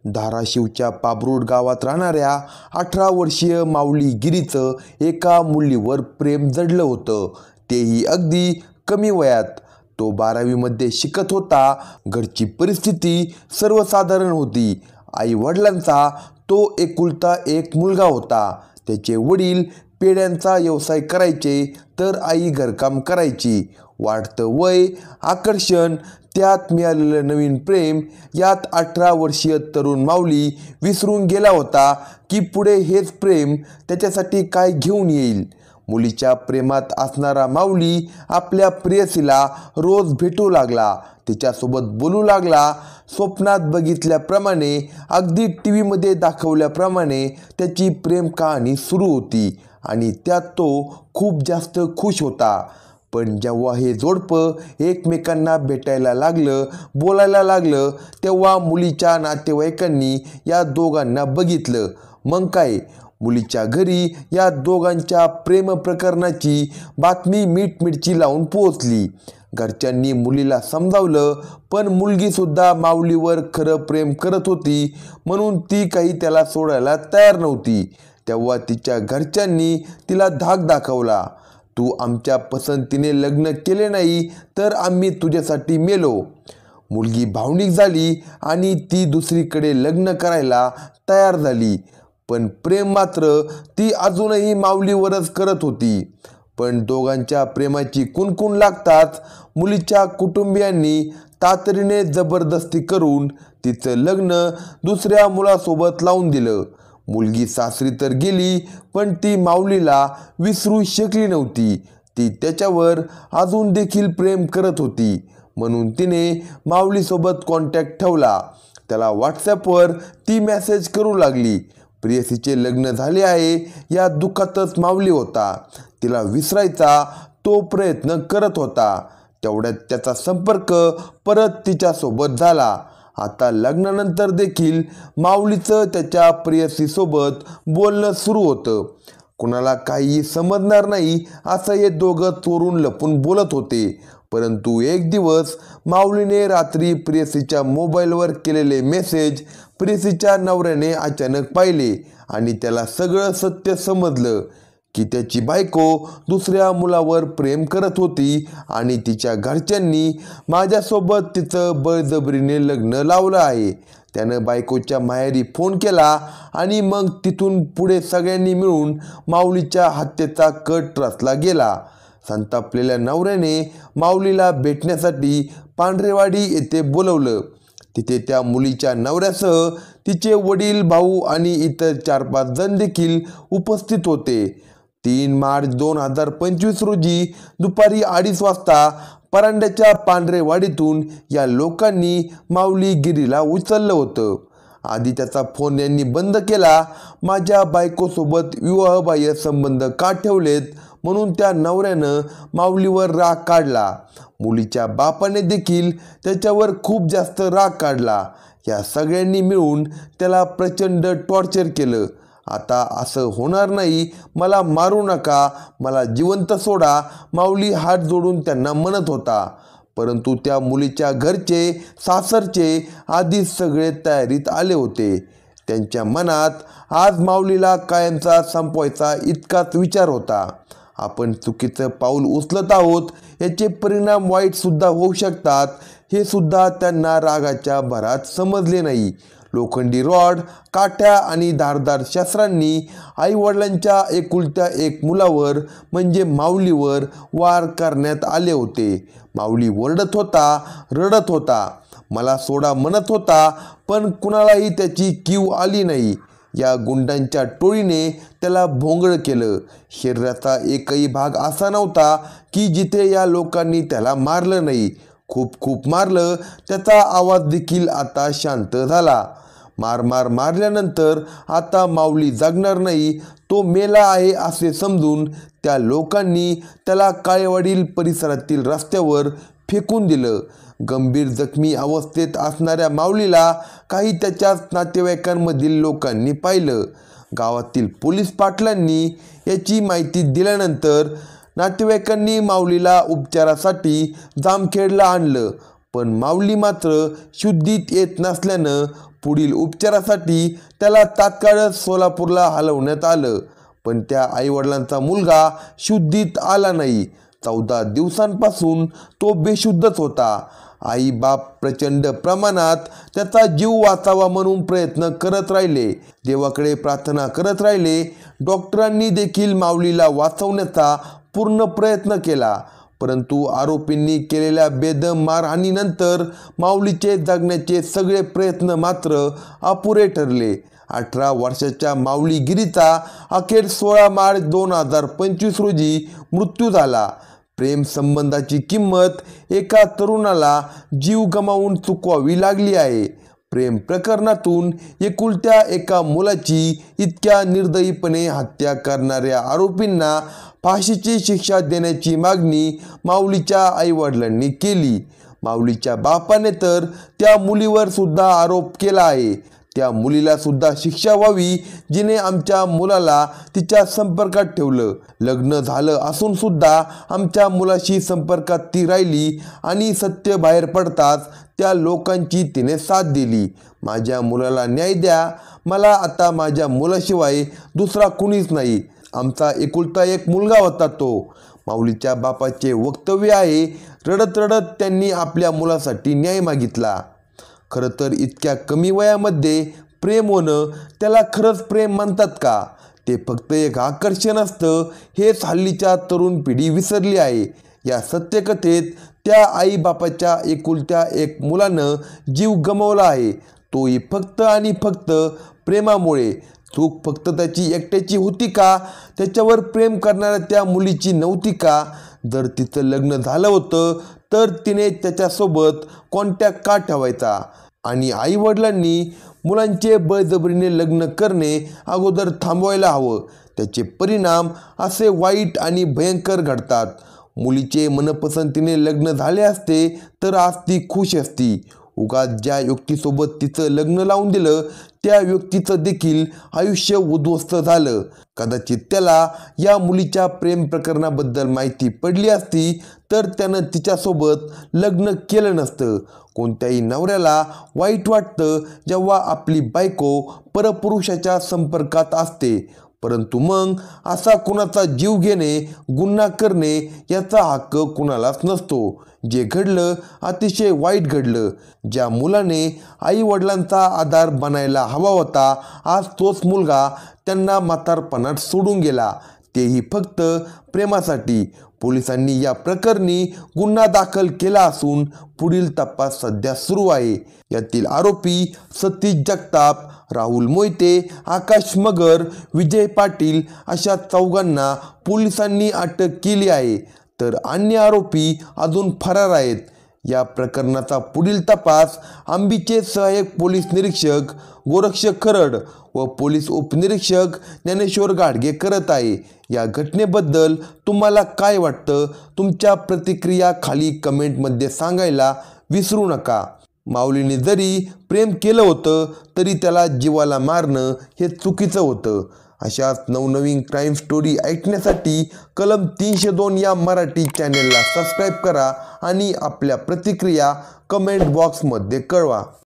धाराशिवच्या पाबरूड गावात राहणाऱ्या 18 वर्षीय माऊली गिरीचं एका मुलीवर प्रेम जडलं होतं, तेही अगदी कमी वयात. तो 12वीमध्ये शिकत होता. घरची परिस्थिती सर्वसाधारण होती. आई वडिलांचा तो एकुलता एक मुलगा होता. त्याचे वडील पेढ्यांचा व्यवसाय करायचे तर आई घरकाम करायची. वाढतं वय, आकर्षण, त्यात मिळालेलं नवीन प्रेम यात 18 वर्षीय तरुण माऊली विसरून गेला होता की पुढे हेच प्रेम त्याच्यासाठी काय घेऊन येईल. मुलीच्या प्रेमात असणारा माऊली आपल्या प्रेयसीला रोज भेटू लागला, तिच्यासोबत बोलू लागला. स्वप्नात बघितल्याप्रमाणे, अगदी टीव्हीमध्ये दाखवल्याप्रमाणे त्याची प्रेम कहाणी सुरू होती आणि त्यात तो खूप जास्त खुश होता. पण जेव्हा हे जोडपं एकमेकांना भेटायला लागलं, बोलायला लागलं, तेव्हा मुलीच्या नातेवाईकांनी या दोघांना बघितलं. मग काय, मुलीच्या घरी या दोघांच्या प्रेम प्रकरणाची बातमी मीठ लावून पोहोचली. घरच्यांनी मुलीला समजावलं, पण मुलगीसुद्धा माऊलीवर खरं प्रेम करत होती, म्हणून ती काही त्याला सोडायला तयार नव्हती. तेव्हा तिच्या घरच्यांनी तिला धाक दाखवला. तू आमच्या पसंतीने लग्न केले नाही तर आम्ही तुझ्यासाठी मेलो. मुलगी भावनिक झाली आणि ती दुसरीकडे लग्न करायला तयार झाली. पण प्रेम मात्र ती अजूनही माऊलीवरच करत होती. पण दोघांच्या प्रेमाची कुणकुण लागताच मुलीच्या कुटुंबियांनी तातडीने जबरदस्ती करून तिचं लग्न दुसऱ्या मुलासोबत लावून दिलं. मुलगी सासरी तर गेली, पण ती माऊलीला विसरू शकली नव्हती. ती त्याच्यावर अजून देखील प्रेम करत होती, म्हणून तिने माऊलीसोबत कॉन्टॅक्ट ठेवला. त्याला व्हॉट्सॲपवर ती मेसेज करू लागली. प्रेयसीचे लग्न झाले आहे या दुःखातच माऊली होता. तिला विसरायचा तो प्रयत्न करत होता. तेवढ्यात त्याचा संपर्क परत तिच्यासोबत झाला. आता लग्नानंतर देखील माऊलीचं त्याच्या प्रेयसीसोबत बोलणं सुरू होतं. कुणाला काही समजणार नाही असं हे दोघं चोरून लपून बोलत होते. परंतु एक दिवस माऊलीने रात्री प्रेयसीच्या मोबाईलवर केलेले मेसेज प्रेयसीच्या नवऱ्याने अचानक पाहिले आणि त्याला सगळं सत्य समजलं की त्याची बायको दुसऱ्या मुलावर प्रेम करत होती आणि तिच्या घरच्यांनी माझ्यासोबत तिचं बळजबरीने लग्न लावलं आहे. त्यानं बायकोच्या माहेरी फोन केला आणि मग तिथून पुढे सगळ्यांनी मिळून माऊलीच्या हत्येचा कट रचला गेला. संतापलेल्या नवऱ्याने माऊलीला भेटण्यासाठी पांढरेवाडी येथे बोलवलं. तिथे त्या मुलीच्या नवऱ्यासह तिचे वडील, भाऊ आणि इतर 4-5 जण देखील उपस्थित होते. 3 मार्च 2025 रोजी दुपारी 2:30 वाजता परांड्याच्या पांढरेवाडीतून या लोकांनी माऊली गिरीला उचललं होतं. आधी त्याचा फोन यांनी बंद केला. माझ्या बायकोसोबत विवाहबाह्य संबंध का ठेवलेत म्हणून त्या नवऱ्यानं माऊलीवर राग काढला. मुलीच्या बापाने देखील त्याच्यावर खूप जास्त राग काढला. या सगळ्यांनी मिळून त्याला प्रचंड टॉर्चर केलं. आता असं होणार नाही, मला मारू नका, मला जिवंत सोडा, माऊली हात जोडून त्यांना म्हणत होता. परंतु त्या मुलीच्या घरचे, सासरचे आधीच सगळे तयारीत आले होते. त्यांच्या मनात आज माऊलीला कायमचा संपवायचा इतकाच विचार होता. आपण चुकीचं पाऊल उचलत आहोत, याचे परिणाम वाईटसुद्धा होऊ शकतात, हे सुद्धा त्यांना रागाच्या भरात समजले नाही. लोखंडी रॉड, काठ्या आणि धारदार शस्त्रांनी आईवडिलांच्या एकुलत्या एक मुलावर म्हणजे माऊलीवर वार करण्यात आले होते. माऊली ओरडत होता, रडत होता, मला सोडा म्हणत होता, पण कुणालाही त्याची कीव आली नाही. या गुंडांच्या टोळीने त्याला भोंगळ केलं. शरीराचा एकही भाग असा नव्हता की जिथे या लोकांनी त्याला मारलं नाही. खूप खूप मारलं. त्याचा आवाज देखील आता शांत झाला. मारल्यानंतर आता माऊली जगणार नाही, तो मेला आहे असे समजून त्या लोकांनी त्याला काळेवाडी परिसरातील रस्त्यावर फेकून दिलं. गंभीर जखमी अवस्थेत असणाऱ्या माऊलीला काही त्याच्याच नातेवाईकांमधील लोकांनी पाहिलं. गावातील पोलीस पाटलांनी याची माहिती दिल्यानंतर नातेवाईकांनी माऊलीला उपचारासाठी जामखेडला आणलं. पण माऊली मात्र शुद्धीत येत नसल्यानं पुढील उपचारासाठी त्याला तात्काळ सोलापूरला हलवण्यात आलं, पण त्या आईवडिलांचा मुलगा शुद्धीत आला नाही. 14 दिवसांपासून तो बेशुद्धच होता. आई बाप प्रचंड प्रमाणात त्याचा जीव वाचावा म्हणून प्रयत्न करत राहिले, देवाकडे प्रार्थना करत राहिले. डॉक्टरांनी देखील माऊलीला वाचवण्याचा पूर्ण प्रयत्न केला, परंतु आरोपींनी केलेल्या बेदम मारहाणीनंतर माऊलीचे जगण्याचे सगळे प्रयत्न मात्र अपुरे ठरले. 18 वर्षाच्या माऊली गिरीचा अखेर 16 मार्च 2025 रोजी मृत्यू झाला. प्रेम संबंधाची किंमत एका तरुणाला जीव गमावून चुकवावी लागली आहे. प्रेम प्रकरणातून एकुलत्या एका मुलाची इतक्या निर्दयीपणे हत्या करणाऱ्या आरोपींना फाशीची शिक्षा देण्याची मागणी माऊलीच्या आईवडिलांनी केली. माऊलीच्या बापाने तर त्या मुलीवर सुद्धा आरोप केला आहे. त्या मुलीला सुद्धा शिक्षा व्हावी, जिने आमच्या मुलाला तिच्या संपर्कात ठेवलं. लग्न झालं असून सुद्धा आमच्या मुलाशी संपर्कात ती राहिली आणि सत्य बाहेर पडताच त्या लोकांची तिने साथ दिली. माझ्या मुलाला न्याय द्या. मला आता माझ्या मुलाशिवाय दुसरा कुणीच नाही. आमचा एकुलता एक मुलगा होता तो. माऊलीच्या बापाचे वक्तव्य आहे. रडत रडत त्यांनी आपल्या मुलासाठी न्याय मागितला. खरं तर इतक्या कमी वयामध्ये प्रेम होणं, त्याला खरंच प्रेम म्हणतात का? ते फक्त एक आकर्षण असतं, हेच हल्लीच्या तरुण पिढी विसरली आहे. या सत्यकथेत त्या आईबापाच्या एकुलत्या एक मुलानं जीव गमावला आहे, तोही फक्त आणि फक्त प्रेमामुळे. चूक फक्त त्याची एकट्याची होती का? त्याच्यावर प्रेम करणाऱ्या त्या मुलीची नव्हती का? जर तिचं लग्न झालं होतं तर तिने त्याच्यासोबत कॉन्टॅक्ट का ठेवायचा? आणि आईवडिलांनी मुलांचे बळजबरीने लग्न करणे अगोदर थांबवायला हवं. त्याचे परिणाम असे वाईट आणि भयंकर घडतात. मुलीचे मनपसंतीने लग्न झाले असते तर आज ती खुश असती. उगाच ज्या व्यक्तीसोबत तिचं लग्न लावून दिलं त्या व्यक्तीचं देखील आयुष्य उद्ध्वस्त झालं. कदाचित त्याला या मुलीच्या प्रेम प्रकरणाबद्दल माहिती पडली असती तर त्यानं तिच्यासोबत लग्न केलं नसतं. कोणत्याही नवऱ्याला वाईट वाटतं जेव्हा आपली बायको परपुरुषाच्या संपर्कात असते, परंतु मग असा कुणाचा जीव घेणे, गुन्हा करणे याचा हक्क कुणालाच नसतो. जे घडलं अतिशय वाईट घडलं. ज्या मुलाने आईवडिलांचा आधार बनायला हवा होता, आज तोच मुलगा त्यांना म्हातारपणात सोडून गेला, तेही फक्त प्रेमासाठी. पोलिसांनी या प्रकरणी गुन्हा दाखल केला असून पुढील तपास सध्या सुरू आहे. यातील आरोपी सतीश जगताप, राहुल मोहिते, आकाश मगर, विजय पाटील अशा 4 पोलिसांनी अटक केली आहे, तर अन्य आरोपी अजून फरार आहेत. या प्रकरणाचा पुढील तपास आंबीचे सहाय्यक पोलीस निरीक्षक गोरक्ष खरड व पोलीस उपनिरीक्षक ज्ञानेश्वर गाडगे करत आहे. या घटनेबद्दल तुम्हाला काय वाटतं? तुमच्या प्रतिक्रिया खाली कमेंटमध्ये सांगायला विसरू नका. माऊलीने जरी प्रेम केलं होतं तरी त्याला जीवाला मारणं हे चुकीचं होतं. अशाच नवनवीन क्राईम स्टोरी ऐकण्यासाठी कलम 302 या मराठी चॅनेलला सबस्क्राईब करा आणि आपल्या प्रतिक्रिया कमेंट बॉक्समध्ये कळवा.